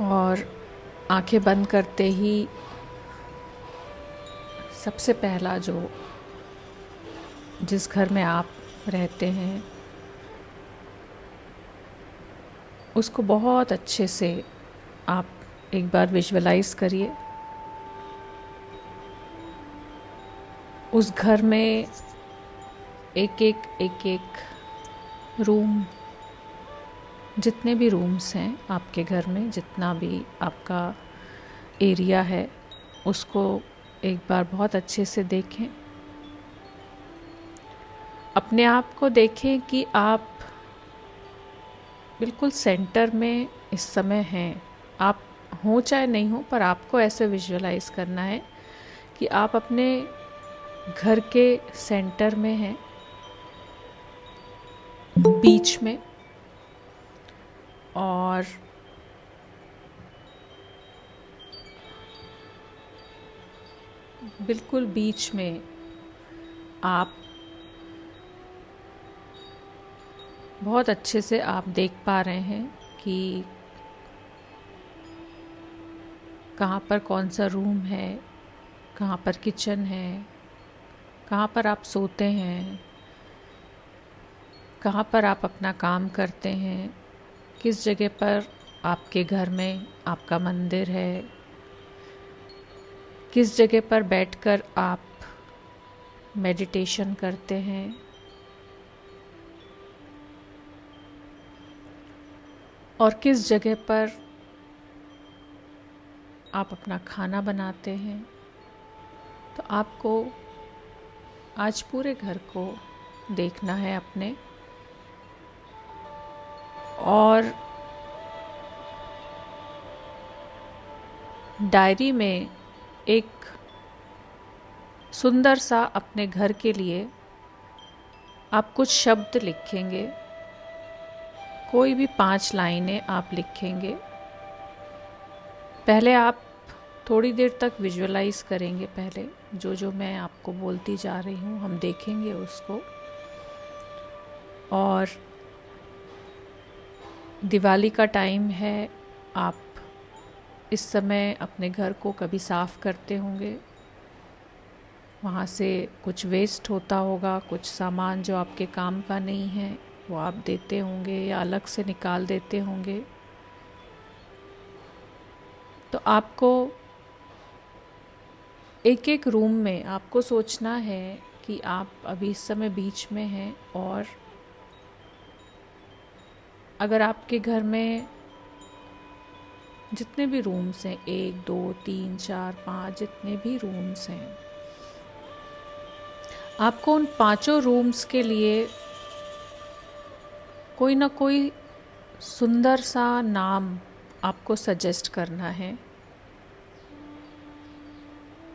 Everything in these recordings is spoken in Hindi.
और आंखें बंद करते ही सबसे पहला जिस घर में आप रहते हैं उसको बहुत अच्छे से आप एक बार विजुअलाइज करिए। उस घर में एक एक रूम, जितने भी रूम्स हैं आपके घर में, जितना भी आपका एरिया है, उसको एक बार बहुत अच्छे से देखें। अपने आप को देखें कि आप बिल्कुल सेंटर में इस समय हैं। आप हो चाहे नहीं हो, पर आपको ऐसे विजुअलाइज करना है कि आप अपने घर के सेंटर में हैं, बीच में, और बिल्कुल बीच में आप बहुत अच्छे से आप देख पा रहे हैं कि कहाँ पर कौन सा रूम है, कहाँ पर किचन है, कहाँ पर आप सोते हैं, कहाँ पर आप अपना काम करते हैं, किस जगह पर आपके घर में आपका मंदिर है, किस जगह पर बैठकर आप मेडिटेशन करते हैं, और किस जगह पर आप अपना खाना बनाते हैं। तो आपको आज पूरे घर को देखना है अपने, और डायरी में एक सुंदर सा अपने घर के लिए आप कुछ शब्द लिखेंगे। कोई भी 5 लाइनें आप लिखेंगे। पहले आप थोड़ी देर तक विजुअलाइज करेंगे। पहले जो मैं आपको बोलती जा रही हूँ हम देखेंगे उसको। और दिवाली का टाइम है, आप इस समय अपने घर को कभी साफ़ करते होंगे, वहाँ से कुछ वेस्ट होता होगा, कुछ सामान जो आपके काम का नहीं है वो आप देते होंगे या अलग से निकाल देते होंगे। तो आपको एक एक रूम में आपको सोचना है कि आप अभी इस समय बीच में हैं, और अगर आपके घर में जितने भी रूम्स हैं, 1 2 3 4 5 जितने भी रूम्स हैं, आपको उन 5 रूम्स के लिए कोई ना कोई सुंदर सा नाम आपको सजेस्ट करना है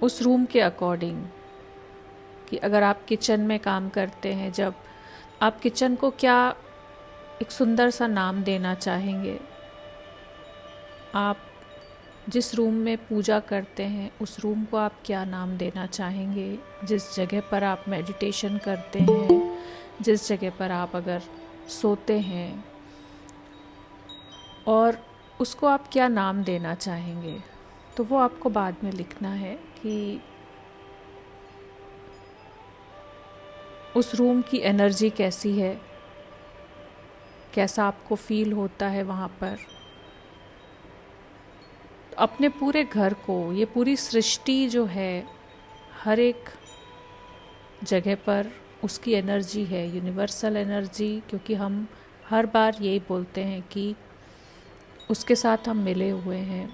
उस रूम के अकॉर्डिंग। कि अगर आप किचन में काम करते हैं, जब आप किचन को क्या एक सुंदर सा नाम देना चाहेंगे। आप जिस रूम में पूजा करते हैं उस रूम को आप क्या नाम देना चाहेंगे। जिस जगह पर आप मेडिटेशन करते हैं, जिस जगह पर आप अगर सोते हैं, और उसको आप क्या नाम देना चाहेंगे। तो वो आपको बाद में लिखना है कि उस रूम की एनर्जी कैसी है, कैसा आपको फील होता है वहाँ पर। तो अपने पूरे घर को, ये पूरी सृष्टि जो है, हर एक जगह पर उसकी एनर्जी है, यूनिवर्सल एनर्जी। क्योंकि हम हर बार यही बोलते हैं कि उसके साथ हम मिले हुए हैं,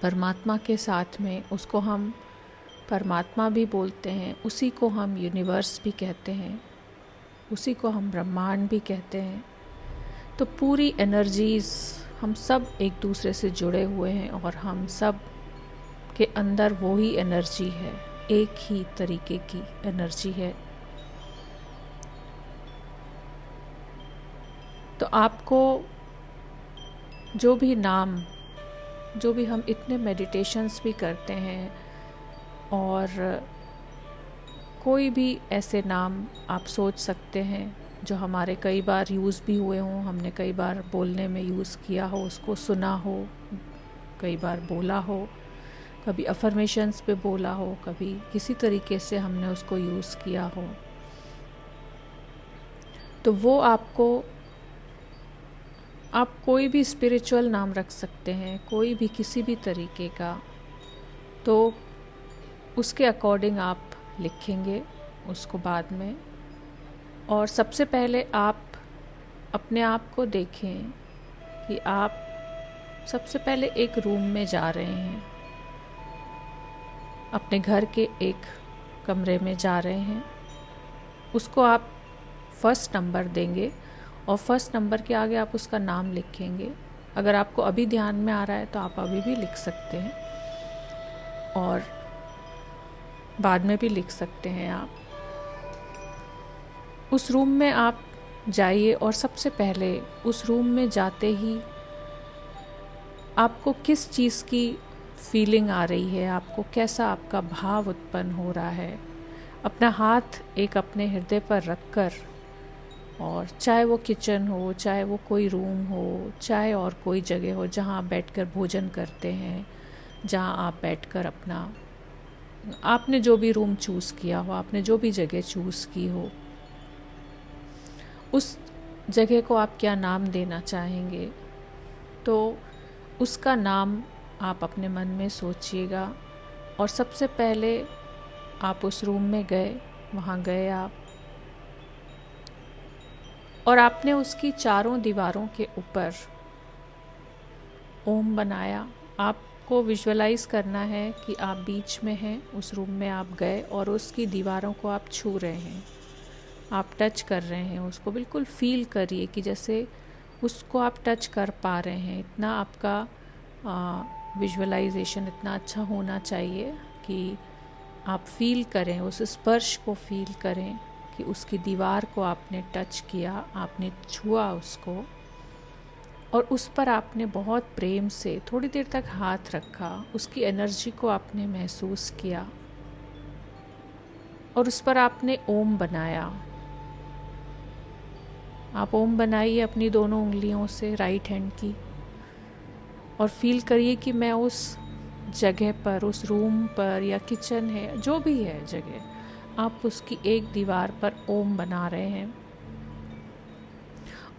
परमात्मा के साथ में। उसको हम परमात्मा भी बोलते हैं, उसी को हम यूनिवर्स भी कहते हैं, उसी को हम ब्रह्मांड भी कहते हैं। तो पूरी एनर्जीज़, हम सब एक दूसरे से जुड़े हुए हैं, और हम सब के अंदर वो ही एनर्जी है, एक ही तरीके की एनर्जी है। तो आपको जो भी नाम, जो भी हम इतने मेडिटेशंस भी करते हैं, और कोई भी ऐसे नाम आप सोच सकते हैं जो हमारे कई बार यूज़ भी हुए हों, हमने कई बार बोलने में यूज़ किया हो, उसको सुना हो, कई बार बोला हो, कभी अफर्मेशंस पे बोला हो, कभी किसी तरीके से हमने उसको यूज़ किया हो, तो वो आपको, आप कोई भी स्पिरिचुअल नाम रख सकते हैं, कोई भी किसी भी तरीके का, तो उसके अकॉर्डिंग आप लिखेंगे उसको बाद में। और सबसे पहले आप अपने आप को देखें कि आप सबसे पहले एक रूम में जा रहे हैं, अपने घर के एक कमरे में जा रहे हैं, उसको आप फर्स्ट नंबर देंगे और फर्स्ट नंबर के आगे आप उसका नाम लिखेंगे। अगर आपको अभी ध्यान में आ रहा है तो आप अभी भी लिख सकते हैं और बाद में भी लिख सकते हैं आप। उस रूम में आप जाइए और सबसे पहले उस रूम में जाते ही आपको किस चीज़ की फीलिंग आ रही है, आपको कैसा आपका भाव उत्पन्न हो रहा है, अपना हाथ एक अपने हृदय पर रखकर, और चाहे वो किचन हो, चाहे वो कोई रूम हो, चाहे और कोई जगह हो जहाँ आप बैठकर भोजन करते हैं, जहाँ आप बैठकर अपना, आपने जो भी रूम चूज़ किया हो, आपने जो भी जगह चूज़ की हो, उस जगह को आप क्या नाम देना चाहेंगे, तो उसका नाम आप अपने मन में सोचिएगा। और सबसे पहले आप उस रूम में गए, वहाँ गए आप, और आपने उसकी चारों दीवारों के ऊपर ओम बनाया। आपको विजुअलाइज करना है कि आप बीच में हैं, उस रूम में आप गए और उसकी दीवारों को आप छू रहे हैं, आप टच कर रहे हैं उसको, बिल्कुल फील करिए कि जैसे उसको आप टच कर पा रहे हैं। इतना आपका विजुअलाइजेशन इतना अच्छा होना चाहिए कि आप फील करें, उस स्पर्श को फील करें कि उसकी दीवार को आपने टच किया, आपने छुआ उसको, और उस पर आपने बहुत प्रेम से थोड़ी देर तक हाथ रखा, उसकी एनर्जी को आपने महसूस किया और उस पर आपने ओम बनाया। आप ओम बनाइए अपनी दोनों उंगलियों से, राइट हैंड की, और फील करिए कि मैं उस जगह पर, उस रूम पर या किचन है, जो भी है जगह, आप उसकी एक दीवार पर ओम बना रहे हैं।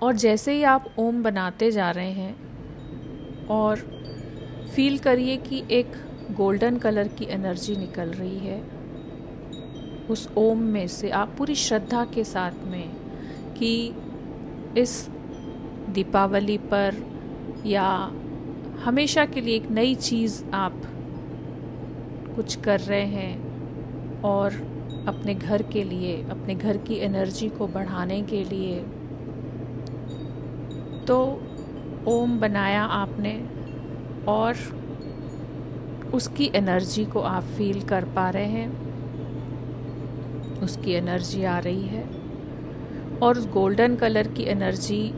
और जैसे ही आप ओम बनाते जा रहे हैं और फील करिए कि एक गोल्डन कलर की एनर्जी निकल रही है उस ओम में से, आप पूरी श्रद्धा के साथ में कि इस दीपावली पर या हमेशा के लिए एक नई चीज़ आप कुछ कर रहे हैं और अपने घर के लिए, अपने घर की एनर्जी को बढ़ाने के लिए, तो ओम बनाया आपने और उसकी एनर्जी को आप फील कर पा रहे हैं, उसकी एनर्जी आ रही है और उस गोल्डन कलर की एनर्जी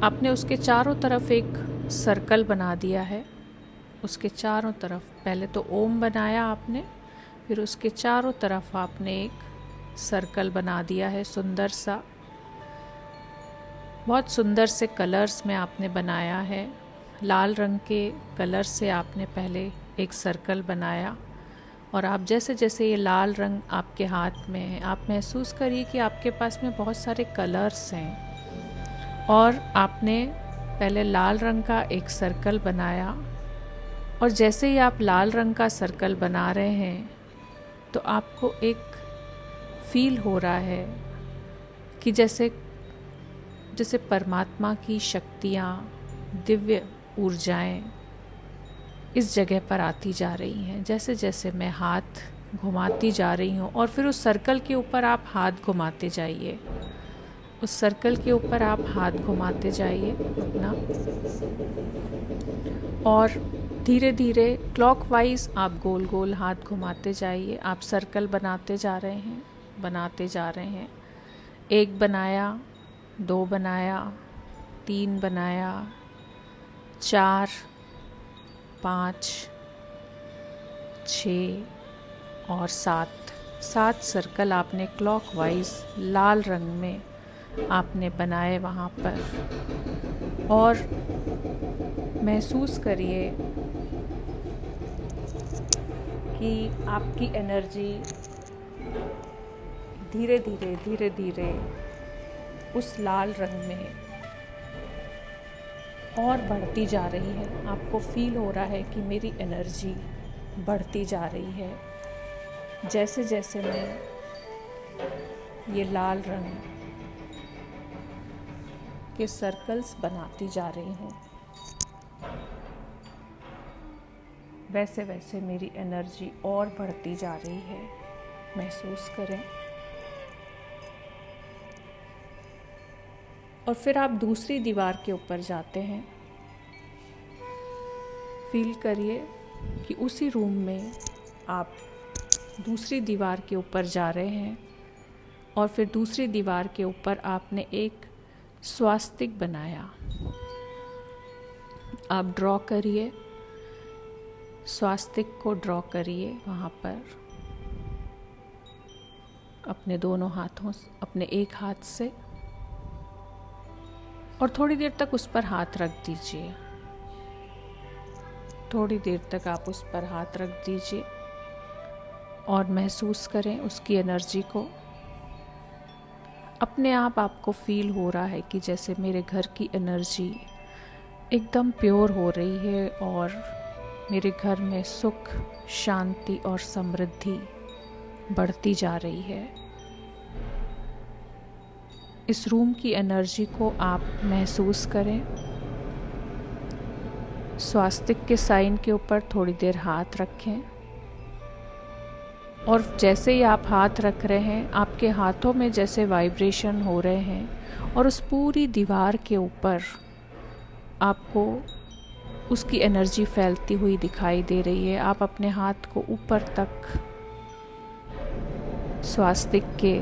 आपने उसके चारों तरफ एक सर्कल बना दिया है। उसके चारों तरफ पहले तो ओम बनाया आपने, फिर उसके चारों तरफ आपने एक सर्कल बना दिया है सुंदर सा, बहुत सुंदर से कलर्स में आपने बनाया है। लाल रंग के कलर से आपने पहले एक सर्कल बनाया और आप जैसे जैसे ये लाल रंग आपके हाथ में है, आप महसूस करिए कि आपके पास में बहुत सारे कलर्स हैं और आपने पहले लाल रंग का एक सर्कल बनाया और जैसे ही आप लाल रंग का सर्कल बना रहे हैं तो आपको एक फील हो रहा है कि जैसे जैसे परमात्मा की शक्तियाँ, दिव्य ऊर्जाएं इस जगह पर आती जा रही हैं। जैसे जैसे मैं हाथ घुमाती जा रही हूँ और फिर उस सर्कल के ऊपर आप हाथ घुमाते जाइए, उस सर्कल के ऊपर आप हाथ घुमाते जाइए अपना, और धीरे धीरे क्लॉकवाइज आप गोल गोल हाथ घुमाते जाइए। आप सर्कल बनाते जा रहे हैं, बनाते जा रहे हैं। 1 बनाया, 2 बनाया, 3 बनाया, 4, 5, 6 और 7 सर्कल आपने क्लॉकवाइज लाल रंग में आपने बनाए वहाँ पर, और महसूस करिए कि आपकी एनर्जी धीरे धीरे उस लाल रंग में और बढ़ती जा रही है। आपको फील हो रहा है कि मेरी एनर्जी बढ़ती जा रही है जैसे जैसे मैं ये लाल रंग के सर्कल्स बनाती जा रही हूँ, वैसे वैसे मेरी एनर्जी और बढ़ती जा रही है। महसूस करें। और फिर आप दूसरी दीवार के ऊपर जाते हैं। फील करिए कि उसी रूम में आप दूसरी दीवार के ऊपर जा रहे हैं, और फिर दूसरी दीवार के ऊपर आपने एक स्वास्तिक बनाया। आप ड्रॉ करिए, स्वास्तिक को ड्रॉ करिए वहाँ पर अपने दोनों हाथों से, अपने एक हाथ से, और थोड़ी देर तक उस पर हाथ रख दीजिए। थोड़ी देर तक आप उस पर हाथ रख दीजिए और महसूस करें उसकी एनर्जी को। अपने आप आपको फील हो रहा है कि जैसे मेरे घर की एनर्जी एकदम प्योर हो रही है और मेरे घर में सुख, शांति और समृद्धि बढ़ती जा रही है। इस रूम की एनर्जी को आप महसूस करें। स्वास्तिक के साइन के ऊपर थोड़ी देर हाथ रखें, और जैसे ही आप हाथ रख रहे हैं, आपके हाथों में जैसे वाइब्रेशन हो रहे हैं और उस पूरी दीवार के ऊपर आपको उसकी एनर्जी फैलती हुई दिखाई दे रही है। आप अपने हाथ को ऊपर तक स्वास्तिक के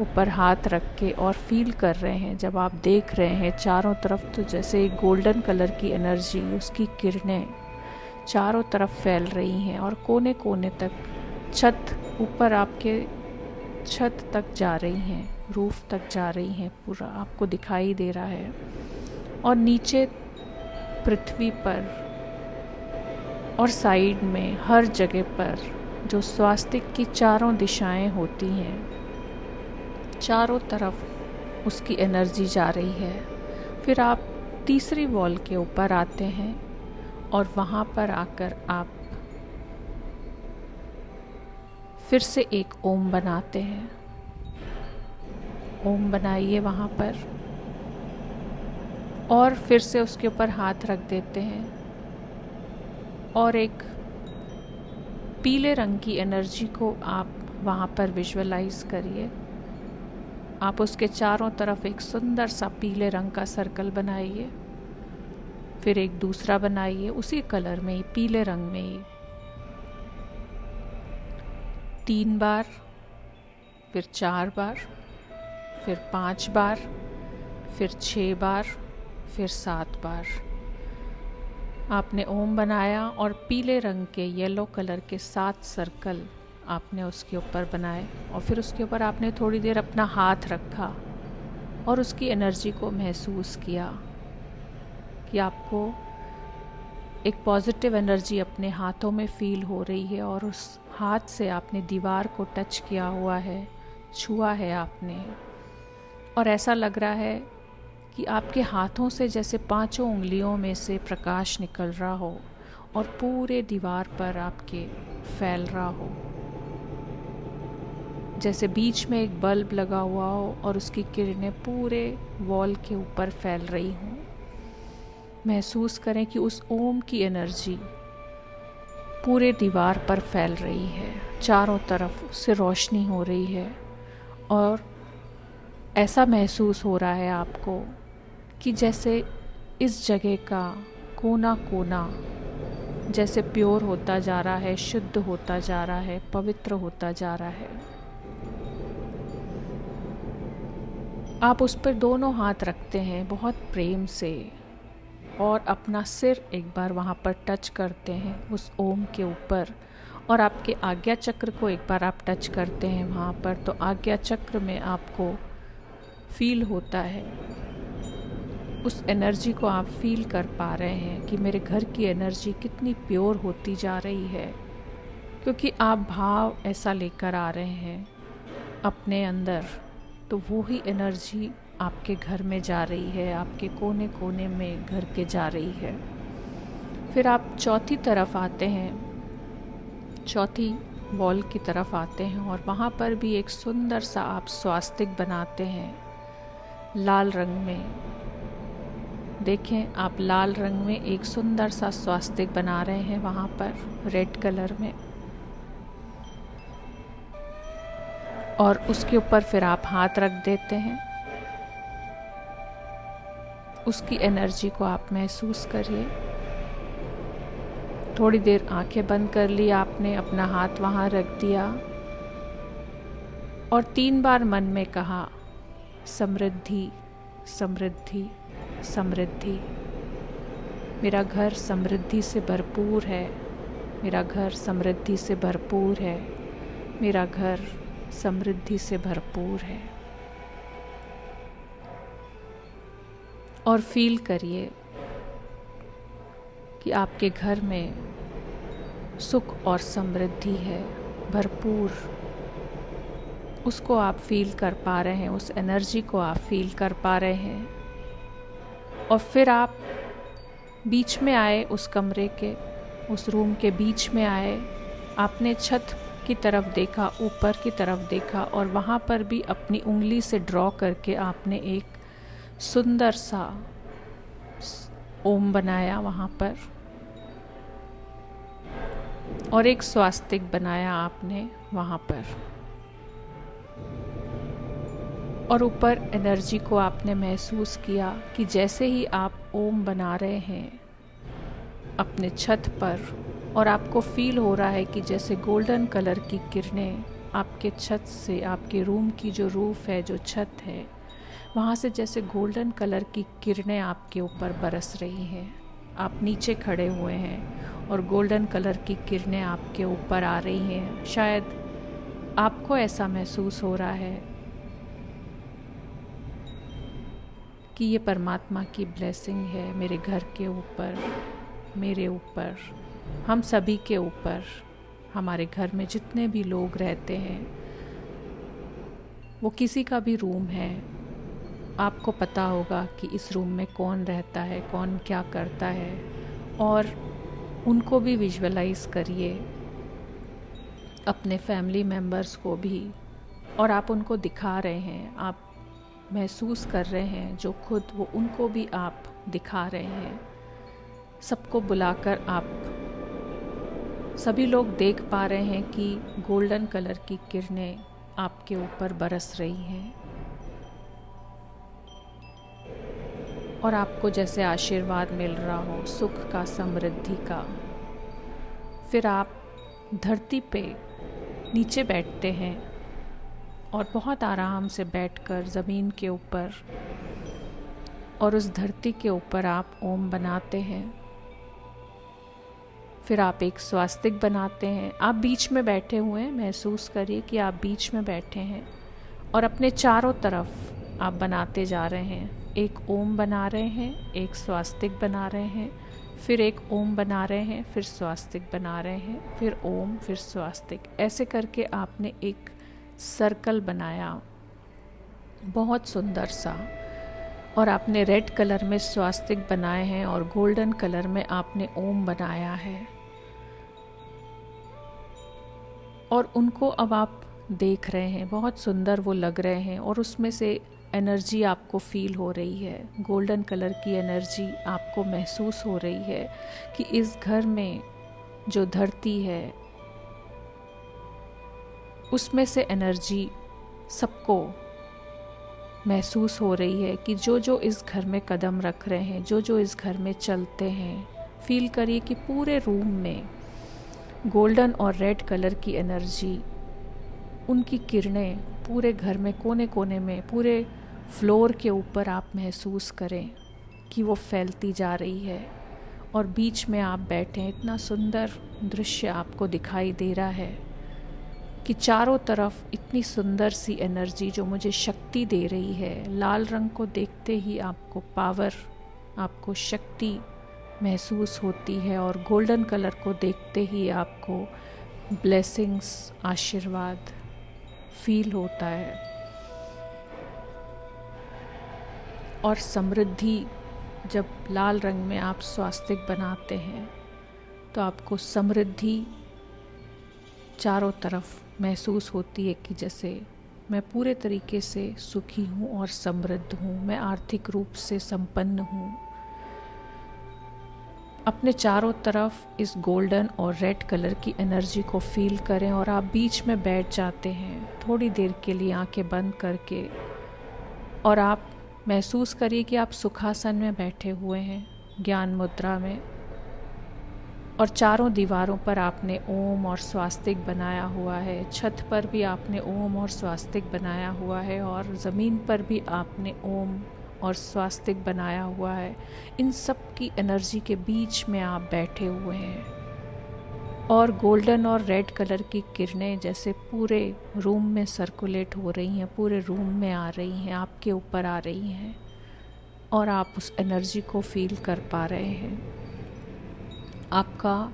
ऊपर हाथ रख के और फील कर रहे हैं। जब आप देख रहे हैं चारों तरफ, तो जैसे एक गोल्डन कलर की एनर्जी, उसकी किरणें चारों तरफ फैल रही हैं और कोने कोने तक, छत ऊपर आपके छत तक जा रही हैं, रूफ तक जा रही हैं, पूरा आपको दिखाई दे रहा है। और नीचे पृथ्वी पर और साइड में हर जगह पर जो स्वास्तिक की चारों दिशाएं होती हैं, चारों तरफ उसकी एनर्जी जा रही है। फिर आप तीसरी वॉल के ऊपर आते हैं और वहाँ पर आकर आप फिर से एक ओम बनाते हैं। ओम बनाइए वहाँ पर, और फिर से उसके ऊपर हाथ रख देते हैं और एक पीले रंग की एनर्जी को आप वहाँ पर विजुअलाइज करिए। आप उसके चारों तरफ एक सुंदर सा पीले रंग का सर्कल बनाइए। फिर एक दूसरा बनाइए उसी कलर में ही, पीले रंग में ही, 3 बार, फिर 4 बार, फिर 5 बार, फिर 6 बार, फिर 7 बार। आपने ओम बनाया और पीले रंग के, येलो कलर के 7 सर्कल आपने उसके ऊपर बनाए, और फिर उसके ऊपर आपने थोड़ी देर अपना हाथ रखा और उसकी एनर्जी को महसूस किया कि आपको एक पॉजिटिव एनर्जी अपने हाथों में फील हो रही है, और उस हाथ से आपने दीवार को टच किया हुआ है, छुआ है आपने, और ऐसा लग रहा है कि आपके हाथों से जैसे 5 उंगलियों में से प्रकाश निकल रहा हो और पूरे दीवार पर आपके फैल रहा हो, जैसे बीच में एक बल्ब लगा हुआ हो और उसकी किरणें पूरे वॉल के ऊपर फैल रही हों। महसूस करें कि उस ओम की एनर्जी पूरे दीवार पर फैल रही है, चारों तरफ से रोशनी हो रही है, और ऐसा महसूस हो रहा है आपको कि जैसे इस जगह का कोना कोना जैसे प्योर होता जा रहा है, शुद्ध होता जा रहा है, पवित्र होता जा रहा है। आप उस पर दोनों हाथ रखते हैं बहुत प्रेम से, और अपना सिर एक बार वहाँ पर टच करते हैं उस ओम के ऊपर, और आपके आज्ञा चक्र को एक बार आप टच करते हैं वहाँ पर। तो आज्ञा चक्र में आपको फील होता है, उस एनर्जी को आप फील कर पा रहे हैं कि मेरे घर की एनर्जी कितनी प्योर होती जा रही है, क्योंकि आप भाव ऐसा लेकर आ रहे हैं अपने अंदर, तो वो ही एनर्जी आपके घर में जा रही है, आपके कोने कोने में घर के जा रही है। फिर आप चौथी तरफ आते हैं, चौथी वॉल की तरफ आते हैं और वहाँ पर भी एक सुंदर सा आप स्वास्तिक बनाते हैं लाल रंग में। देखें, आप लाल रंग में एक सुंदर सा स्वास्तिक बना रहे हैं वहाँ पर रेड कलर में, और उसके ऊपर फिर आप हाथ रख देते हैं। उसकी एनर्जी को आप महसूस करिए। थोड़ी देर आंखें बंद कर ली आपने, अपना हाथ वहाँ रख दिया और 3 बार मन में कहा, समृद्धि समृद्धि समृद्धि। मेरा घर समृद्धि से भरपूर है, मेरा घर समृद्धि से भरपूर है, मेरा घर समृद्धि से भरपूर है। और फील करिए कि आपके घर में सुख और समृद्धि है भरपूर। उसको आप फील कर पा रहे हैं, उस एनर्जी को आप फील कर पा रहे हैं। और फिर आप बीच में आए, उस कमरे के, उस रूम के बीच में आए। आपने छत की तरफ देखा, ऊपर की तरफ देखा, और वहाँ पर भी अपनी उंगली से ड्रॉ करके आपने एक सुंदर सा ओम बनाया वहाँ पर, और एक स्वास्तिक बनाया आपने वहाँ पर। और ऊपर एनर्जी को आपने महसूस किया कि जैसे ही आप ओम बना रहे हैं अपने छत पर, और आपको फील हो रहा है कि जैसे गोल्डन कलर की किरणें आपके छत से, आपके रूम की जो रूफ है, जो छत है, वहाँ से जैसे गोल्डन कलर की किरणें आपके ऊपर बरस रही हैं। आप नीचे खड़े हुए हैं और गोल्डन कलर की किरणें आपके ऊपर आ रही हैं। शायद आपको ऐसा महसूस हो रहा है कि ये परमात्मा की ब्लेसिंग है मेरे घर के ऊपर, मेरे ऊपर, हम सभी के ऊपर। हमारे घर में जितने भी लोग रहते हैं, वो किसी का भी रूम है, आपको पता होगा कि इस रूम में कौन रहता है, कौन क्या करता है, और उनको भी विजुअलाइज करिए, अपने फैमिली मेम्बर्स को भी। और आप उनको दिखा रहे हैं, आप महसूस कर रहे हैं जो खुद, वो उनको भी आप दिखा रहे हैं। सबको बुलाकर आप सभी लोग देख पा रहे हैं कि गोल्डन कलर की किरणें आपके ऊपर बरस रही हैं, और आपको जैसे आशीर्वाद मिल रहा हो सुख का, समृद्धि का। फिर आप धरती पे नीचे बैठते हैं और बहुत आराम से बैठकर ज़मीन के ऊपर, और उस धरती के ऊपर आप ओम बनाते हैं। फिर आप एक स्वास्तिक बनाते हैं। आप बीच में बैठे हुए हैं, महसूस करिए कि आप बीच में बैठे हैं, और अपने चारों तरफ आप बनाते जा रहे हैं। एक ओम बना रहे हैं, एक स्वास्तिक बना रहे हैं, फिर एक ओम बना रहे हैं, फिर स्वास्तिक बना रहे हैं, फिर ओम, फिर स्वास्तिक। ऐसे करके आपने एक सर्कल बनाया, बहुत सुंदर सा। और आपने रेड कलर में स्वास्तिक बनाए हैं और गोल्डन कलर में आपने ओम बनाया है। और उनको अब आप देख रहे हैं, बहुत सुंदर वो लग रहे हैं, और उसमें से एनर्जी आपको फील हो रही है, गोल्डन कलर की एनर्जी आपको महसूस हो रही है कि इस घर में जो धरती है उसमें से एनर्जी सबको महसूस हो रही है कि जो जो इस घर में कदम रख रहे हैं, जो जो इस घर में चलते हैं, फील करिए कि पूरे रूम में गोल्डन और रेड कलर की एनर्जी, उनकी किरणें पूरे घर में कोने कोने में, पूरे फ्लोर के ऊपर आप महसूस करें कि वो फैलती जा रही है। और बीच में आप बैठे हैं, इतना सुंदर दृश्य आपको दिखाई दे रहा है कि चारों तरफ इतनी सुंदर सी एनर्जी जो मुझे शक्ति दे रही है। लाल रंग को देखते ही आपको पावर, आपको शक्ति महसूस होती है, और गोल्डन कलर को देखते ही आपको ब्लेसिंग्स, आशीर्वाद फील होता है। और समृद्धि, जब लाल रंग में आप स्वास्तिक बनाते हैं तो आपको समृद्धि चारों तरफ महसूस होती है कि जैसे मैं पूरे तरीके से सुखी हूँ और समृद्ध हूँ, मैं आर्थिक रूप से संपन्न हूँ। अपने चारों तरफ इस गोल्डन और रेड कलर की एनर्जी को फील करें और आप बीच में बैठ जाते हैं थोड़ी देर के लिए आंखें बंद करके, और आप महसूस करिए कि आप सुखासन में बैठे हुए हैं, ज्ञान मुद्रा में, और चारों दीवारों पर आपने ओम और स्वास्तिक बनाया हुआ है। छत पर भी आपने ओम और स्वास्तिक बनाया हुआ है, और ज़मीन पर भी आपने ओम और स्वास्तिक बनाया हुआ है। इन सब की एनर्जी के बीच में आप बैठे हुए हैं, और गोल्डन और रेड कलर की किरणें जैसे पूरे रूम में सर्कुलेट हो रही हैं, पूरे रूम में आ रही हैं, आपके ऊपर आ रही हैं, और आप उस एनर्जी को फील कर पा रहे हैं। आपका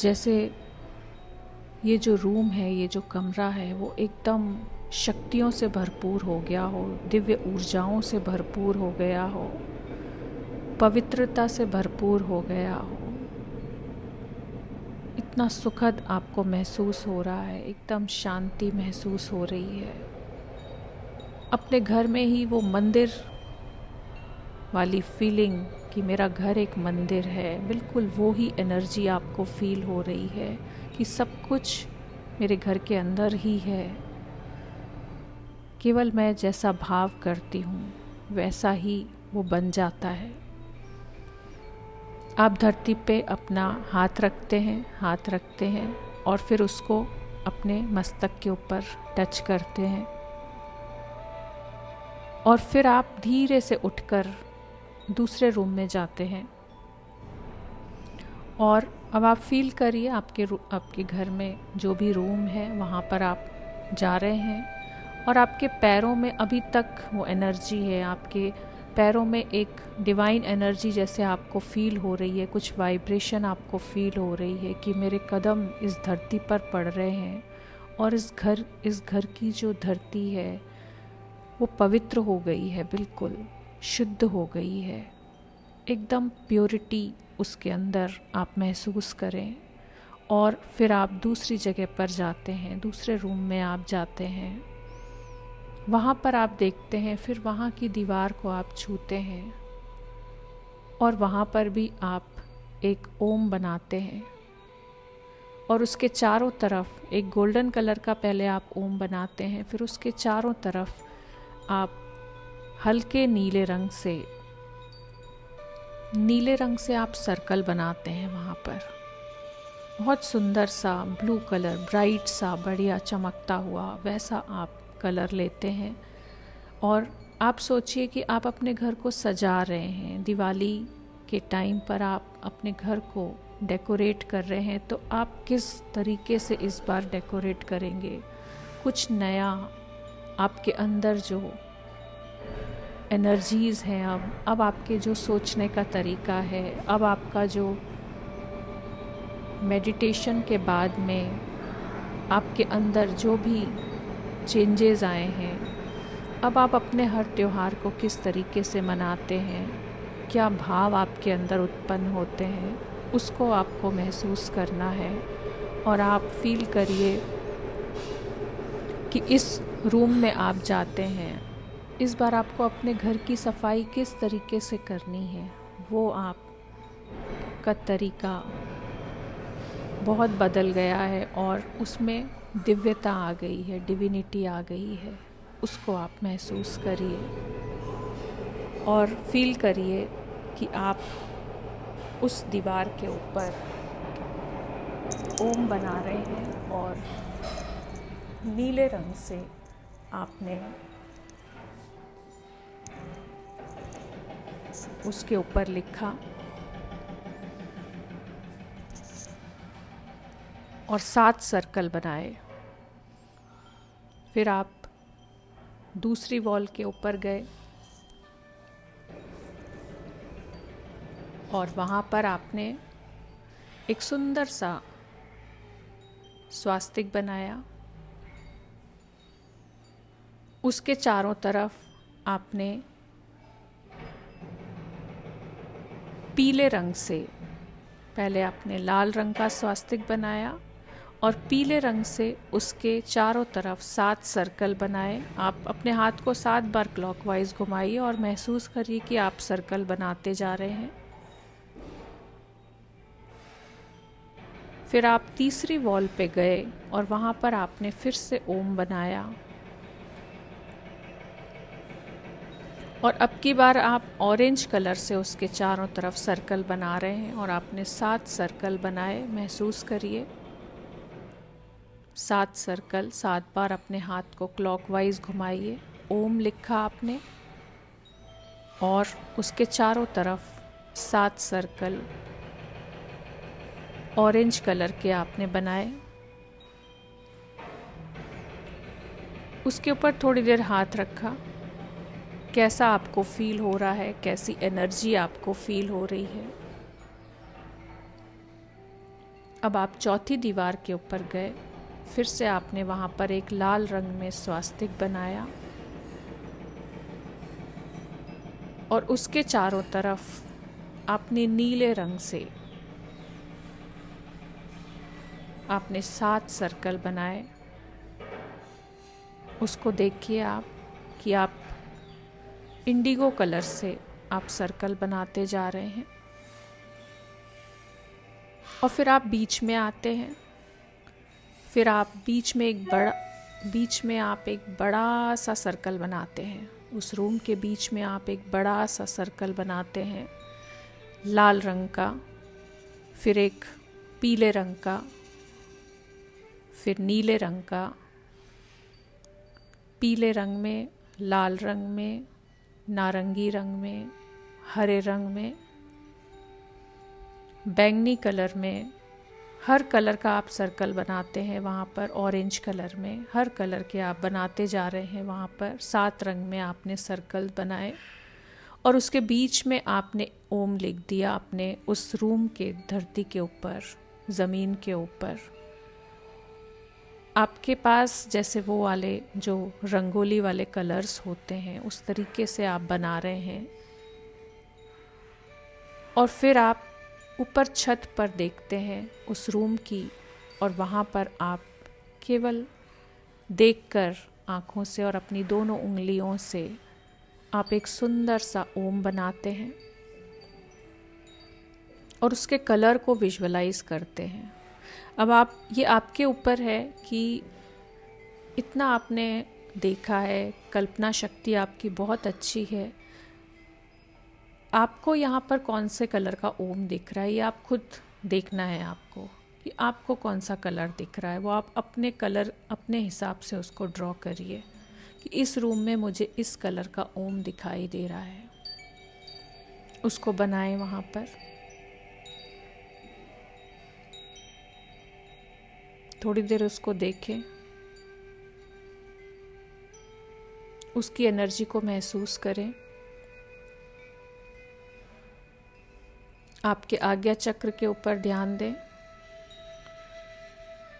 जैसे ये जो रूम है, ये जो कमरा है, वो एकदम शक्तियों से भरपूर हो गया हो, दिव्य ऊर्जाओं से भरपूर हो गया हो, पवित्रता से भरपूर हो गया हो। इतना सुखद आपको महसूस हो रहा है, एकदम शांति महसूस हो रही है। अपने घर में ही वो मंदिर वाली फीलिंग कि मेरा घर एक मंदिर है, बिल्कुल वो ही एनर्जी आपको फील हो रही है कि सब कुछ मेरे घर के अंदर ही है। केवल मैं जैसा भाव करती हूँ वैसा ही वो बन जाता है। आप धरती पे अपना हाथ रखते हैं और फिर उसको अपने मस्तक के ऊपर टच करते हैं, और फिर आप धीरे से उठकर दूसरे रूम में जाते हैं। और अब आप फील करिए आपके घर में जो भी रूम है वहाँ पर आप जा रहे हैं, और आपके पैरों में अभी तक वो एनर्जी है। आपके पैरों में एक डिवाइन एनर्जी जैसे आपको फील हो रही है, कुछ वाइब्रेशन आपको फील हो रही है कि मेरे कदम इस धरती पर पड़ रहे हैं, और इस घर की जो धरती है वो पवित्र हो गई है, बिल्कुल शुद्ध हो गई है। एकदम प्योरिटी उसके अंदर आप महसूस करें, और फिर आप दूसरी जगह पर जाते हैं, दूसरे रूम में आप जाते हैं। वहाँ पर आप देखते हैं, फिर वहाँ की दीवार को आप छूते हैं, और वहाँ पर भी आप एक ओम बनाते हैं, और उसके चारों तरफ एक गोल्डन कलर का पहले आप ओम बनाते हैं, फिर उसके चारों तरफ आप हल्के नीले रंग से आप सर्कल बनाते हैं। वहाँ पर बहुत सुंदर सा ब्लू कलर, ब्राइट सा, बढ़िया चमकता हुआ वैसा आप कलर लेते हैं, और आप सोचिए कि आप अपने घर को सजा रहे हैं। दिवाली के टाइम पर आप अपने घर को डेकोरेट कर रहे हैं, तो आप किस तरीके से इस बार डेकोरेट करेंगे? कुछ नया आपके अंदर जो एनर्जीज़ हैं, अब आपके जो सोचने का तरीका है, अब आपका जो मेडिटेशन के बाद में आपके अंदर जो भी चेंजेस आए हैं, अब आप अपने हर त्योहार को किस तरीके से मनाते हैं, क्या भाव आपके अंदर उत्पन्न होते हैं, उसको आपको महसूस करना है। और आप फील करिए कि इस रूम में आप जाते हैं, इस बार आपको अपने घर की सफाई किस तरीके से करनी है, वो आपका तरीका बहुत बदल गया है, और उसमें दिव्यता आ गई है, डिविनिटी आ गई है। उसको आप महसूस करिए और फील करिए कि आप उस दीवार के ऊपर ओम बना रहे हैं, और नीले रंग से आपने उसके ऊपर लिखा, और 7 सर्कल बनाए। फिर आप दूसरी वॉल के ऊपर गए और वहाँ पर आपने एक सुंदर सा स्वास्तिक बनाया। उसके चारों तरफ आपने पीले रंग से, पहले आपने लाल रंग का स्वास्तिक बनाया और पीले रंग से उसके चारों तरफ 7 सर्कल बनाए। आप अपने हाथ को 7 बार क्लॉकवाइज घुमाइए और महसूस करिए कि आप सर्कल बनाते जा रहे हैं। फिर आप तीसरी वॉल पे गए और वहाँ पर आपने फिर से ओम बनाया और अब की बार आप ऑरेंज कलर से उसके चारों तरफ सर्कल बना रहे हैं और आपने 7 सर्कल बनाए। महसूस करिए 7 सर्कल, 7 बार अपने हाथ को क्लॉकवाइज घुमाइए। ओम लिखा आपने और उसके चारों तरफ 7 सर्कल ऑरेंज कलर के आपने बनाए। उसके ऊपर थोड़ी देर हाथ रखा। कैसा आपको फील हो रहा है, कैसी एनर्जी आपको फील हो रही है। अब आप चौथी दीवार के ऊपर गए। फिर से आपने वहाँ पर एक लाल रंग में स्वास्तिक बनाया और उसके चारों तरफ आपने नीले रंग से आपने 7 सर्कल बनाए। उसको देखिए आप कि आप इंडिगो कलर से आप सर्कल बनाते जा रहे हैं और फिर आप बीच में आते हैं। फिर आप बीच में आप एक बड़ा सा सर्कल बनाते हैं। उस रूम के बीच में आप एक बड़ा सा सर्कल बनाते हैं लाल रंग का, फिर एक पीले रंग का, फिर नीले रंग का, पीले रंग में, लाल रंग में, नारंगी रंग में, हरे रंग में, बैंगनी कलर में। हर कलर का आप सर्कल बनाते हैं वहाँ पर। ऑरेंज कलर में हर कलर के आप बनाते जा रहे हैं। वहाँ पर 7 रंग में आपने सर्कल बनाए और उसके बीच में आपने ओम लिख दिया अपने उस रूम के धरती के ऊपर, ज़मीन के ऊपर। आपके पास जैसे वो वाले जो रंगोली वाले कलर्स होते हैं उस तरीके से आप बना रहे हैं और फिर आप ऊपर छत पर देखते हैं उस रूम की और वहाँ पर आप केवल देखकर आँखों से और अपनी दोनों उंगलियों से आप एक सुंदर सा ओम बनाते हैं और उसके कलर को विजुअलाइज करते हैं। अब ये आपके ऊपर है कि इतना आपने देखा है, कल्पना शक्ति आपकी बहुत अच्छी है। आपको यहाँ पर कौन से कलर का ओम दिख रहा है ये आप खुद देखना है आपको कि आपको कौन सा कलर दिख रहा है। वो आप अपने कलर अपने हिसाब से उसको ड्रॉ करिए कि इस रूम में मुझे इस कलर का ओम दिखाई दे रहा है। उसको बनाएं वहाँ पर। थोड़ी देर उसको देखें, उसकी एनर्जी को महसूस करें। आपके आज्ञा चक्र के ऊपर ध्यान दें।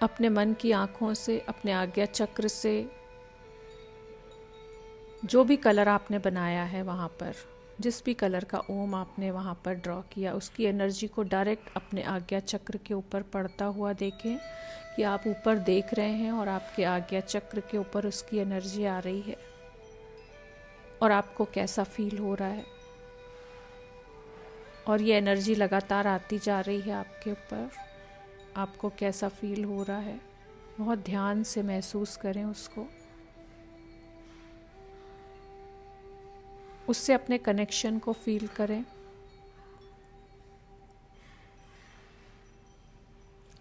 अपने मन की आँखों से, अपने आज्ञा चक्र से जो भी कलर आपने बनाया है वहाँ पर, जिस भी कलर का ओम आपने वहाँ पर ड्रॉ किया, उसकी एनर्जी को डायरेक्ट अपने आज्ञा चक्र के ऊपर पड़ता हुआ देखें कि आप ऊपर देख रहे हैं और आपके आज्ञा चक्र के ऊपर उसकी एनर्जी आ रही है और आपको कैसा फील हो रहा है। और ये एनर्जी लगातार आती जा रही है आपके ऊपर, आपको कैसा फील हो रहा है। बहुत ध्यान से महसूस करें उसको, उससे अपने कनेक्शन को फील करें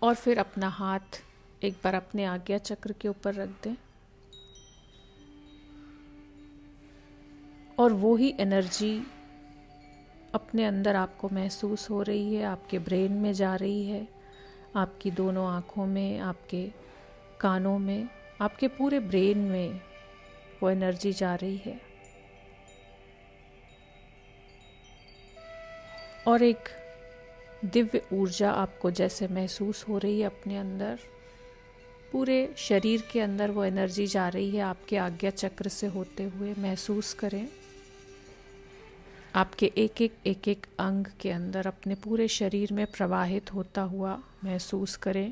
और फिर अपना हाथ एक बार अपने आज्ञा चक्र के ऊपर रख दें और वो ही एनर्जी अपने अंदर आपको महसूस हो रही है, आपके ब्रेन में जा रही है, आपकी दोनों आँखों में, आपके कानों में, आपके पूरे ब्रेन में वो एनर्जी जा रही है और एक दिव्य ऊर्जा आपको जैसे महसूस हो रही है अपने अंदर। पूरे शरीर के अंदर वो एनर्जी जा रही है, आपके आज्ञा चक्र से होते हुए महसूस करें। आपके एक एक अंग के अंदर अपने पूरे शरीर में प्रवाहित होता हुआ महसूस करें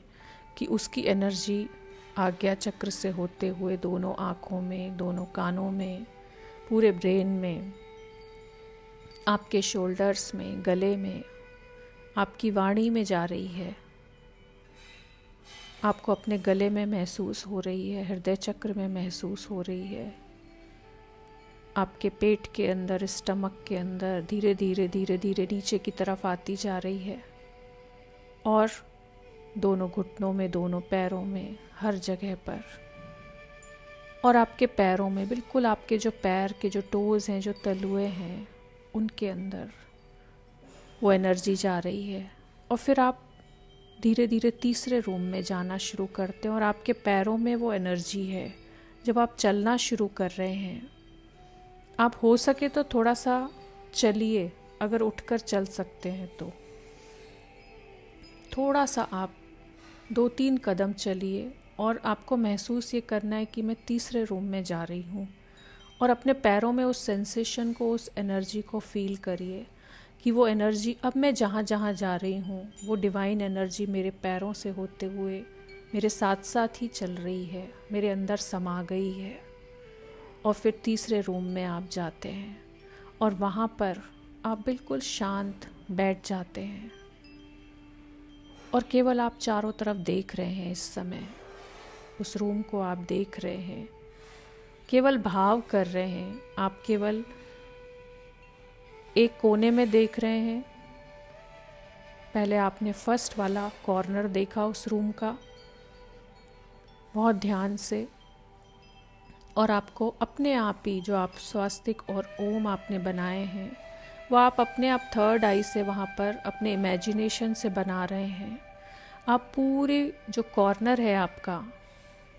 कि उसकी एनर्जी आज्ञा चक्र से होते हुए दोनों आँखों में, दोनों कानों में, पूरे ब्रेन में, आपके शोल्डर्स में, गले में, आपकी वाणी में जा रही है। आपको अपने गले में महसूस हो रही है, हृदय चक्र में महसूस हो रही है, आपके पेट के अंदर, स्टमक के अंदर धीरे धीरे नीचे की तरफ आती जा रही है और दोनों घुटनों में, दोनों पैरों में, हर जगह पर। और आपके पैरों में, बिल्कुल आपके जो पैर के जो टोज़ हैं, जो तलुए हैं, उनके अंदर वो एनर्जी जा रही है। और फिर आप धीरे धीरे तीसरे रूम में जाना शुरू करते हैं और आपके पैरों में वो एनर्जी है। जब आप चलना शुरू कर रहे हैं, आप हो सके तो थोड़ा सा चलिए, अगर उठकर चल सकते हैं तो थोड़ा सा आप 2-3 कदम चलिए और आपको महसूस ये करना है कि मैं तीसरे रूम में जा रही हूँ। और अपने पैरों में उस सेंसेशन को, उस एनर्जी को फील करिए कि वो एनर्जी अब मैं जहाँ जहाँ जा रही हूँ, वो डिवाइन एनर्जी मेरे पैरों से होते हुए मेरे साथ साथ ही चल रही है, मेरे अंदर समा गई है। और फिर तीसरे रूम में आप जाते हैं और वहाँ पर आप बिल्कुल शांत बैठ जाते हैं और केवल आप चारों तरफ देख रहे हैं। इस समय उस रूम को आप देख रहे हैं, केवल भाव कर रहे हैं। आप केवल एक कोने में देख रहे हैं। पहले आपने फर्स्ट वाला कॉर्नर देखा उस रूम का बहुत ध्यान से, और आपको अपने आप ही जो आप स्वास्तिक और ओम आपने बनाए हैं वो आप अपने आप थर्ड आई से वहाँ पर अपने इमेजिनेशन से बना रहे हैं। आप पूरे जो कॉर्नर है, आपका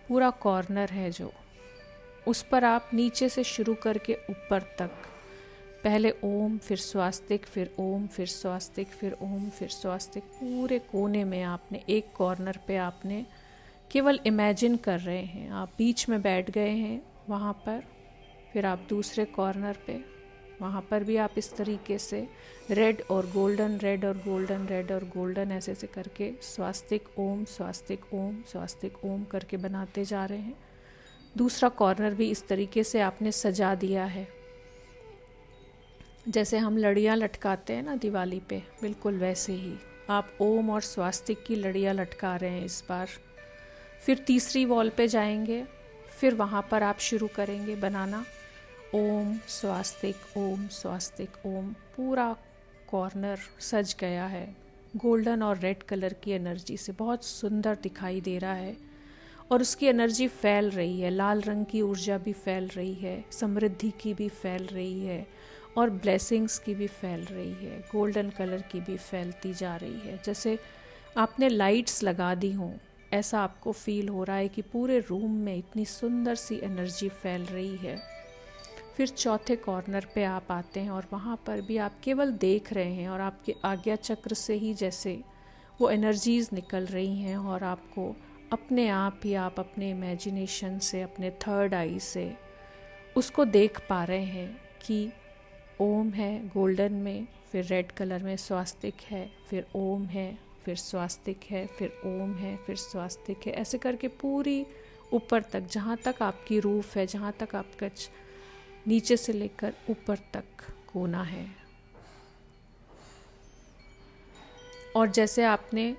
पूरा कॉर्नर है जो, उस पर आप नीचे से शुरू करके ऊपर तक पहले ओम, फिर स्वास्तिक, फिर ओम, फिर स्वास्तिक, फिर ओम, फिर स्वास्तिक, पूरे कोने में आपने एक कॉर्नर पे आपने केवल इमेजिन कर रहे हैं। आप बीच में बैठ गए हैं वहाँ पर, फिर आप दूसरे कॉर्नर पे, वहाँ पर भी आप इस तरीके से रेड और गोल्डन, रेड और गोल्डन, रेड और गोल्डन ऐसे से करके स्वास्तिक ओम, स्वास्तिक ओम, स्वास्तिक ओम करके बनाते जा रहे हैं। दूसरा कॉर्नर भी इस तरीके से आपने सजा दिया है, जैसे हम लड़ियाँ लटकाते हैं ना दिवाली पे, बिल्कुल वैसे ही आप ओम और स्वास्तिक की लड़ियाँ लटका रहे हैं इस बार। फिर तीसरी वॉल पे जाएंगे, फिर वहाँ पर आप शुरू करेंगे बनाना ओम स्वास्तिक, ओम स्वास्तिक, ओम। पूरा कॉर्नर सज गया है गोल्डन और रेड कलर की एनर्जी से, बहुत सुंदर दिखाई दे रहा है। और उसकी एनर्जी फैल रही है, लाल रंग की ऊर्जा भी फैल रही है, समृद्धि की भी फैल रही है और ब्लेसिंग्स की भी फैल रही है, गोल्डन कलर की भी फैलती जा रही है। जैसे आपने लाइट्स लगा दी हों, ऐसा आपको फील हो रहा है कि पूरे रूम में इतनी सुंदर सी एनर्जी फैल रही है। फिर चौथे कॉर्नर पे आप आते हैं और वहाँ पर भी आप केवल देख रहे हैं और आपके आज्ञा चक्र से ही जैसे वो एनर्जीज़ निकल रही हैं और आपको अपने आप ही, आप अपने इमेजिनेशन से, अपने थर्ड आई से उसको देख पा रहे हैं कि ओम है गोल्डन में, फिर रेड कलर में स्वास्तिक है, फिर ओम है, फिर स्वास्तिक है, फिर ओम है, फिर स्वास्तिक है, ऐसे करके पूरी ऊपर तक, जहाँ तक आपकी रूफ है, जहाँ तक आपका नीचे से लेकर ऊपर तक कोना है। और जैसे आपने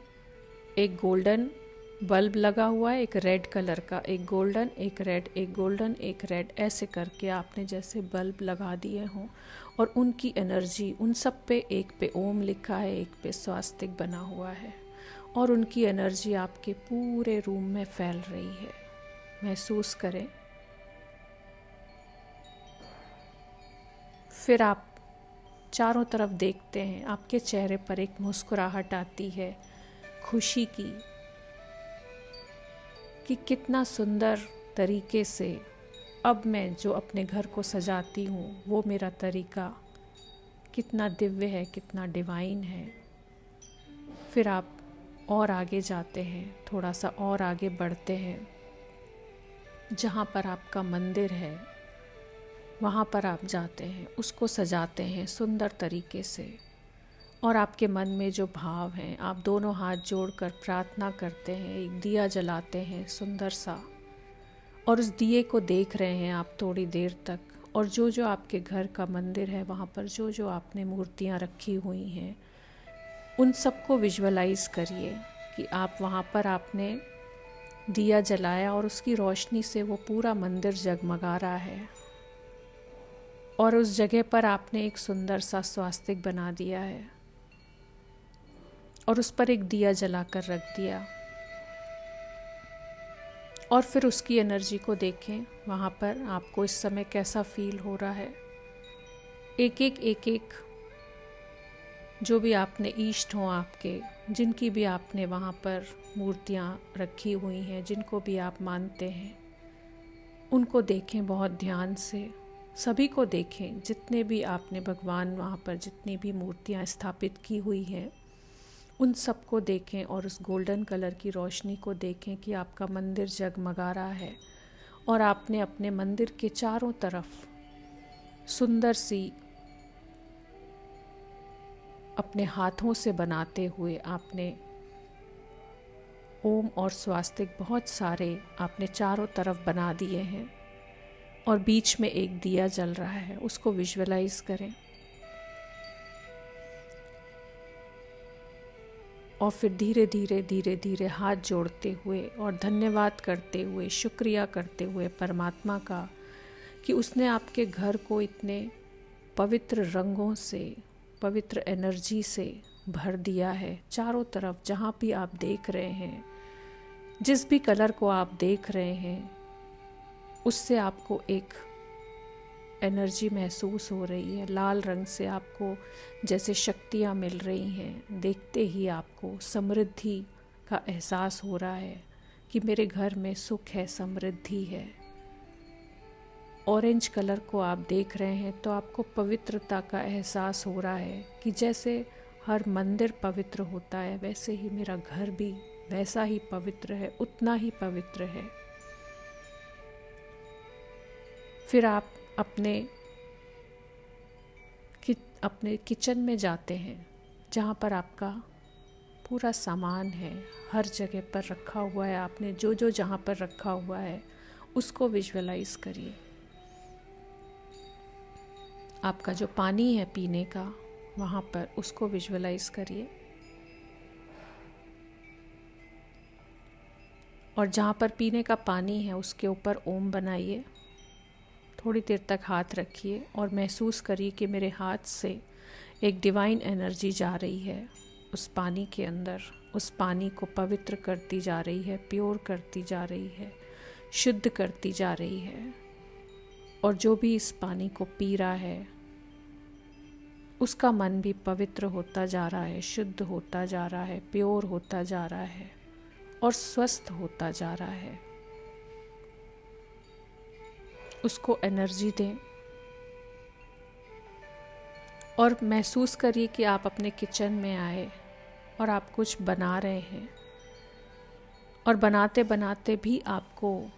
एक गोल्डन बल्ब लगा हुआ है, एक रेड कलर का, एक गोल्डन, एक रेड, एक गोल्डन, एक रेड, ऐसे करके आपने जैसे बल्ब लगा दिए हों और उनकी एनर्जी, उन सब पे, एक पे ओम लिखा है, एक पे स्वास्तिक बना हुआ है और उनकी एनर्जी आपके पूरे रूम में फैल रही है। महसूस करें। फिर आप चारों तरफ देखते हैं, आपके चेहरे पर एक मुस्कुराहट आती है खुशी की, कि कितना सुंदर तरीके से अब मैं जो अपने घर को सजाती हूँ वो मेरा तरीका कितना दिव्य है, कितना डिवाइन है। फिर आप और आगे जाते हैं, थोड़ा सा और आगे बढ़ते हैं। जहाँ पर आपका मंदिर है वहाँ पर आप जाते हैं, उसको सजाते हैं सुंदर तरीके से, और आपके मन में जो भाव हैं आप दोनों हाथ जोड़कर प्रार्थना करते हैं, एक दिया जलाते हैं सुंदर सा, और उस दिए को देख रहे हैं आप थोड़ी देर तक। और जो जो आपके घर का मंदिर है वहाँ पर जो जो आपने मूर्तियाँ रखी हुई हैं उन सबको विजुअलाइज करिए कि आप वहाँ पर आपने दिया जलाया और उसकी रोशनी से वो पूरा मंदिर जगमगा रहा है, और उस जगह पर आपने एक सुंदर सा स्वास्तिक बना दिया है और उस पर एक दिया जलाकर रख दिया। और फिर उसकी एनर्जी को देखें, वहाँ पर आपको इस समय कैसा फील हो रहा है। एक एक जो भी आपने इष्ट हों आपके, जिनकी भी आपने वहाँ पर मूर्तियाँ रखी हुई हैं, जिनको भी आप मानते हैं, उनको देखें बहुत ध्यान से। सभी को देखें, जितने भी आपने भगवान वहाँ पर जितनी भी मूर्तियाँ स्थापित की हुई हैं उन सबको देखें, और उस गोल्डन कलर की रोशनी को देखें कि आपका मंदिर जगमगा रहा है। और आपने अपने मंदिर के चारों तरफ सुंदर सी अपने हाथों से बनाते हुए आपने ओम और स्वास्तिक बहुत सारे आपने चारों तरफ बना दिए हैं, और बीच में एक दिया जल रहा है, उसको विजुअलाइज करें। और फिर धीरे धीरे हाथ जोड़ते हुए और धन्यवाद करते हुए, शुक्रिया करते हुए परमात्मा का कि उसने आपके घर को इतने पवित्र रंगों से, पवित्र एनर्जी से भर दिया है। चारों तरफ जहाँ भी आप देख रहे हैं, जिस भी कलर को आप देख रहे हैं, उससे आपको एक एनर्जी महसूस हो रही है। लाल रंग से आपको जैसे शक्तियाँ मिल रही हैं, देखते ही आपको समृद्धि का एहसास हो रहा है कि मेरे घर में सुख है, समृद्धि है। ऑरेंज कलर को आप देख रहे हैं तो आपको पवित्रता का एहसास हो रहा है कि जैसे हर मंदिर पवित्र होता है वैसे ही मेरा घर भी वैसा ही पवित्र है, उतना ही पवित्र है। फिर आप अपने किचन में जाते हैं जहाँ पर आपका पूरा सामान है, हर जगह पर रखा हुआ है। आपने जो जो जहाँ पर रखा हुआ है उसको विजुअलाइज करिए। आपका जो पानी है पीने का वहाँ पर उसको विजुअलाइज करिए, और जहाँ पर पीने का पानी है उसके ऊपर ओम बनाइए। थोड़ी देर तक हाथ रखिए और महसूस करिए कि मेरे हाथ से एक डिवाइन एनर्जी जा रही है उस पानी के अंदर, उस पानी को पवित्र करती जा रही है, प्योर करती जा रही है, शुद्ध करती जा रही है। और जो भी इस पानी को पी रहा है उसका मन भी पवित्र होता जा रहा है, शुद्ध होता जा रहा है, प्योर होता जा रहा है और स्वस्थ होता जा रहा है। उसको एनर्जी दें और महसूस करिए कि आप अपने किचन में आए और आप कुछ बना रहे हैं, और बनाते बनाते भी आपको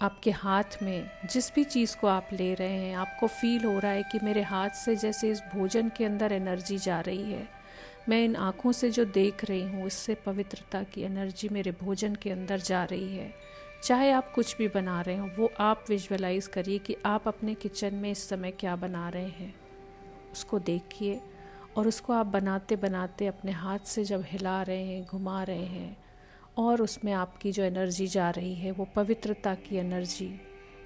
आपके हाथ में जिस भी चीज़ को आप ले रहे हैं आपको फील हो रहा है कि मेरे हाथ से जैसे इस भोजन के अंदर एनर्जी जा रही है, मैं इन आँखों से जो देख रही हूँ इससे पवित्रता की एनर्जी मेरे भोजन के अंदर जा रही है। चाहे आप कुछ भी बना रहे हो वो आप विजुअलाइज करिए कि आप अपने किचन में इस समय क्या बना रहे हैं, उसको देखिए। और उसको आप बनाते बनाते अपने हाथ से जब हिला रहे हैं, घुमा रहे हैं, और उसमें आपकी जो एनर्जी जा रही है वो पवित्रता की एनर्जी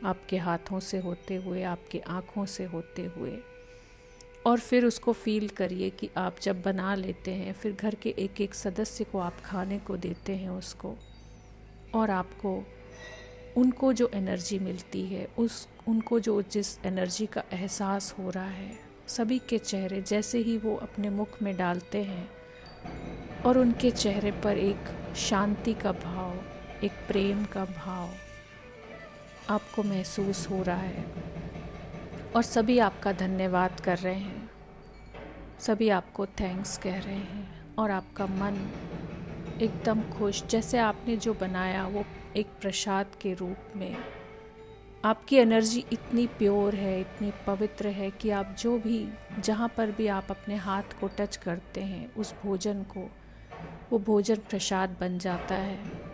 आपके हाथों से होते हुए, आपकी आँखों से होते हुए। और फिर उसको फील करिए कि आप जब बना लेते हैं फिर घर के एक एक सदस्य को आप खाने को देते हैं उसको, और आपको उनको जो एनर्जी मिलती है उनको जो जिस एनर्जी का एहसास हो रहा है, सभी के चेहरे जैसे ही वो अपने मुख में डालते हैं और उनके चेहरे पर एक शांति का भाव, एक प्रेम का भाव आपको महसूस हो रहा है और सभी आपका धन्यवाद कर रहे हैं, सभी आपको थैंक्स कह रहे हैं और आपका मन एकदम खुश, जैसे आपने जो बनाया वो एक प्रसाद के रूप में। आपकी एनर्जी इतनी प्योर है, इतनी पवित्र है कि आप जो भी, जहाँ पर भी आप अपने हाथ को टच करते हैं उस भोजन को, वो भोजन प्रसाद बन जाता है।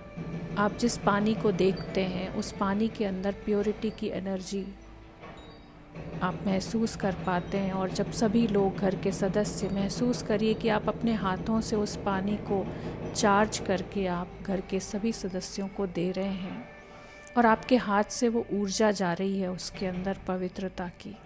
आप जिस पानी को देखते हैं उस पानी के अंदर प्योरिटी की एनर्जी आप महसूस कर पाते हैं। और जब सभी लोग, घर के सदस्य, महसूस करिए कि आप अपने हाथों से उस पानी को चार्ज करके आप घर के सभी सदस्यों को दे रहे हैं और आपके हाथ से वो ऊर्जा जा रही है उसके अंदर पवित्रता की।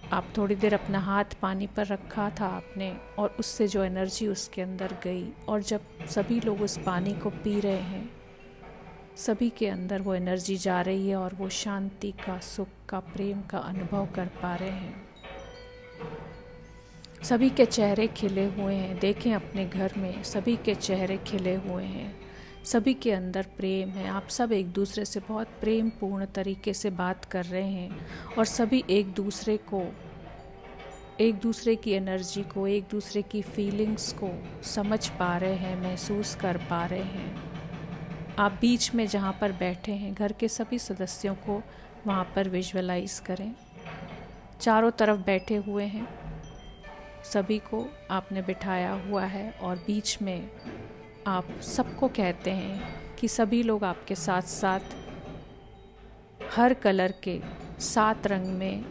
आप थोड़ी देर अपना हाथ पानी पर रखा था आपने और उससे जो एनर्जी उसके अंदर गई, और जब सभी लोग उस पानी को पी रहे हैं, सभी के अंदर वो एनर्जी जा रही है और वो शांति का, सुख का, प्रेम का अनुभव कर पा रहे हैं। सभी के चेहरे खिले हुए हैं। देखें अपने घर में सभी के चेहरे खिले हुए हैं, सभी के अंदर प्रेम है। आप सब एक दूसरे से बहुत प्रेम पूर्ण तरीके से बात कर रहे हैं और सभी एक दूसरे को, एक दूसरे की एनर्जी को, एक दूसरे की फीलिंग्स को समझ पा रहे हैं, महसूस कर पा रहे हैं। आप बीच में जहाँ पर बैठे हैं, घर के सभी सदस्यों को वहाँ पर विजुअलाइज करें। चारों तरफ बैठे हुए हैं, सभी को आपने बिठाया हुआ है और बीच में आप सबको कहते हैं कि सभी लोग आपके साथ साथ हर कलर के 7 रंग में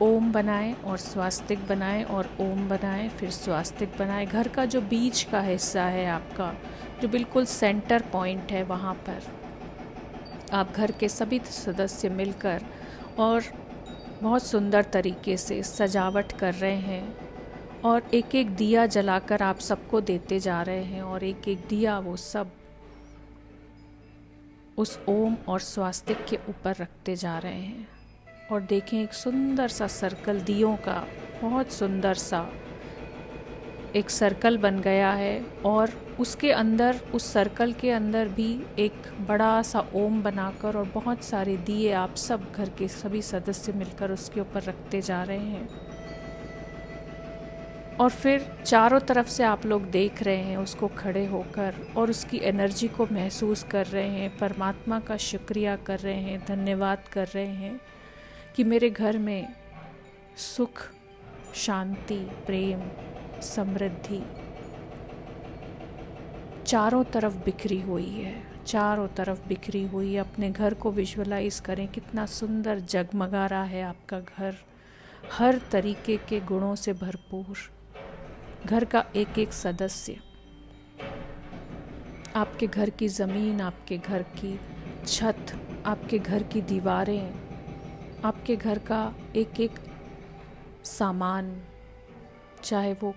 ओम बनाएं और स्वास्तिक बनाएं और ओम बनाएं, फिर स्वास्तिक बनाएं। घर का जो बीच का हिस्सा है आपका, जो बिल्कुल सेंटर पॉइंट है, वहाँ पर आप घर के सभी सदस्य मिलकर और बहुत सुंदर तरीके से सजावट कर रहे हैं और एक एक दिया जलाकर आप सबको देते जा रहे हैं और एक एक दिया वो सब उस ओम और स्वास्तिक के ऊपर रखते जा रहे हैं। और देखें एक सुंदर सा सर्कल दियों का, बहुत सुंदर सा एक सर्कल बन गया है और उसके अंदर, उस सर्कल के अंदर भी एक बड़ा सा ओम बनाकर और बहुत सारे दिए आप सब घर के सभी सदस्य मिलकर उसके ऊपर रखते जा रहे हैं। और फिर चारों तरफ से आप लोग देख रहे हैं उसको खड़े होकर और उसकी एनर्जी को महसूस कर रहे हैं, परमात्मा का शुक्रिया कर रहे हैं, धन्यवाद कर रहे हैं कि मेरे घर में सुख, शांति, प्रेम, समृद्धि चारों तरफ बिखरी हुई है, चारों तरफ बिखरी हुई है। अपने घर को विजुअलाइज करें, कितना सुंदर जगमगा रहा है आपका घर, हर तरीके के गुणों से भरपूर। घर का एक एक सदस्य, आपके घर की ज़मीन, आपके घर की छत, आपके घर की दीवारें, आपके घर का एक एक सामान, चाहे वो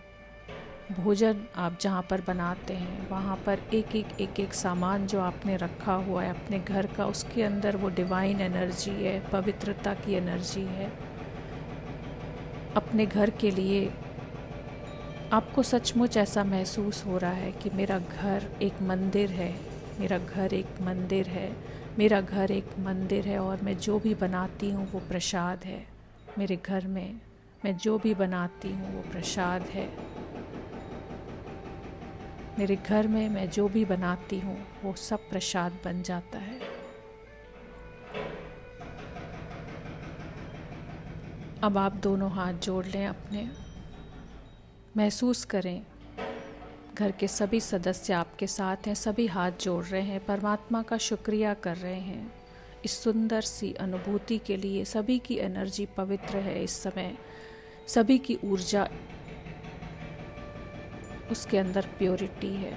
भोजन आप जहाँ पर बनाते हैं वहाँ पर एक एक सामान जो आपने रखा हुआ है अपने घर का, उसके अंदर वो डिवाइन एनर्जी है, पवित्रता की एनर्जी है। अपने घर के लिए आपको सचमुच ऐसा महसूस हो रहा है कि मेरा घर एक मंदिर है, मेरा घर एक मंदिर है, मेरा घर एक मंदिर है और मैं जो भी बनाती हूँ वो प्रसाद है। मेरे घर में मैं जो भी बनाती हूँ वो प्रसाद है। मेरे घर में मैं जो भी बनाती हूँ वो सब प्रसाद बन जाता है। अब आप दोनों हाथ जोड़ लें अपने, महसूस करें घर के सभी सदस्य आपके साथ हैं, सभी हाथ जोड़ रहे हैं, परमात्मा का शुक्रिया कर रहे हैं इस सुंदर सी अनुभूति के लिए। सभी की एनर्जी पवित्र है इस समय, सभी की ऊर्जा, उसके अंदर प्योरिटी है,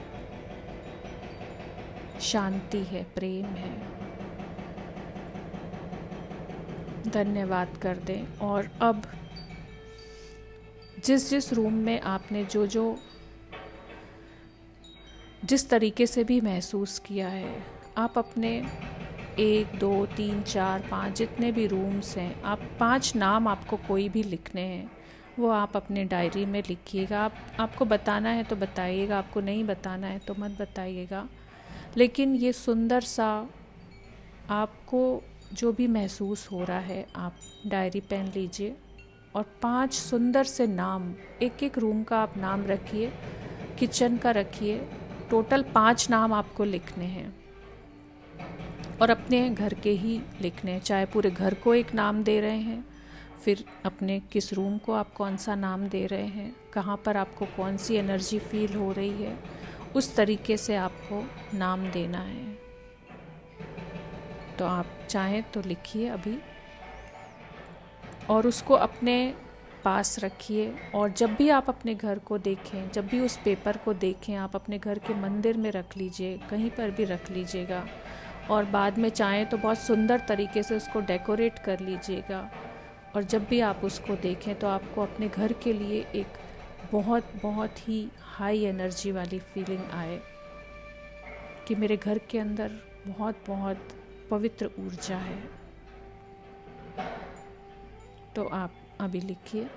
शांति है, प्रेम है। धन्यवाद कर दें। और अब जिस रूम में आपने जिस तरीके से भी महसूस किया है, आप अपने 1, 2, 3, 4, 5 जितने भी रूम्स हैं, आप 5 नाम आपको कोई भी लिखने हैं। वो आप अपने डायरी में लिखिएगा। आपको बताना है तो बताइएगा, आपको नहीं बताना है तो मत बताइएगा। लेकिन ये सुंदर सा आपको जो भी महसूस हो रहा है, आप डायरी पेन लीजिए और 5 सुंदर से नाम, एक एक रूम का आप नाम रखिए, किचन का रखिए। टोटल 5 नाम आपको लिखने हैं और अपने घर के ही लिखने हैं। चाहे पूरे घर को एक नाम दे रहे हैं, फिर अपने किस रूम को आप कौन सा नाम दे रहे हैं, कहाँ पर आपको कौन सी एनर्जी फील हो रही है, उस तरीके से आपको नाम देना है। तो आप चाहें तो लिखिए अभी और उसको अपने पास रखिए। और जब भी आप अपने घर को देखें, जब भी उस पेपर को देखें, आप अपने घर के मंदिर में रख लीजिए, कहीं पर भी रख लीजिएगा। और बाद में चाहें तो बहुत सुंदर तरीके से उसको डेकोरेट कर लीजिएगा। और जब भी आप उसको देखें तो आपको अपने घर के लिए एक बहुत बहुत ही हाई एनर्जी वाली फीलिंग आए कि मेरे घर के अंदर बहुत बहुत पवित्र ऊर्जा है। तो आप अभी लिखिए।